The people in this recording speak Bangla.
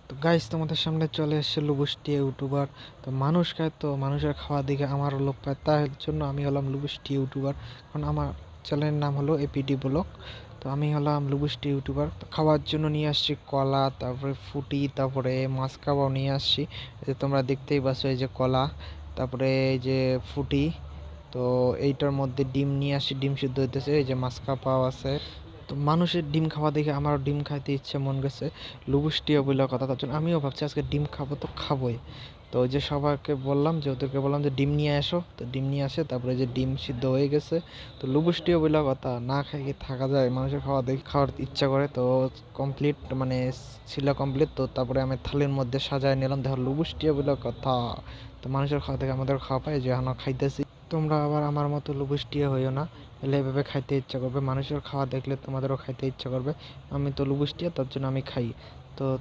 তো গাইস তোমাদের সামনে চলে এসেছে লুবুষ্টি ইউটিউবার। তো মানুষ খায়, তো মানুষের খাওয়া দিকে আমারও লোভ পায়, তার জন্য আমি হলাম লুবুষ্টি ইউটিউবার। কারণ আমার চ্যানেলের নাম হলো এপিডি ব্লগ। তো আমি হলাম লুবুষ্টি ইউটিউবার। তো খাওয়ার জন্য নিয়ে আসছি কলা, তারপরে ফুটি, তারপরে মাছ কাবাব নিয়ে আসছি। এই যে তোমরা দেখতেই পাচ্ছ, এই যে কলা, তারপরে এই যে ফুটি। তো এইটার মধ্যে ডিম নিয়ে আসছি, ডিম সিদ্ধ হইতেছে, এই যে মাছ কাবাব আছে। তো মানুষের ডিম খাওয়া দেখে আমারও ডিম খাইতে ইচ্ছে মন গেছে, লুবুষ্টিও বলে কথা, তার জন্য আমিও ভাবছি আজকে ডিম খাবো, তো খাবোই। তো ওই যে সবাইকে বললাম, যে ওদেরকে বললাম যে ডিম নিয়ে আসো, তো ডিম নিয়ে আসে, তারপরে যে ডিম সিদ্ধ হয়ে গেছে। তো লুবুষ্টিও বলে কথা, না খাই কি থাকা যায়, মানুষের খাওয়া দেখে খাওয়ার ইচ্ছা করে। তো কমপ্লিট মানে ছিল কমপ্লিট। তো তারপরে আমি থালির মধ্যে সাজায় নিলাম, দেখো লুবুষ্টিও বলে কথা। তো মানুষের খাওয়া দেখে আমাদের খাওয়া পায়, যে এখন খাইতেছি। তোমরা আবার আমার মতো লুবুষ্টিয়া হইও না, এলে এভাবে খাইতে ইচ্ছা করবে, মানুষের খাওয়া দেখলে তোমাদেরও খাইতে ইচ্ছা করবে। আমি তো লুবুষ্টিয়া, তার জন্য আমি খাই। তো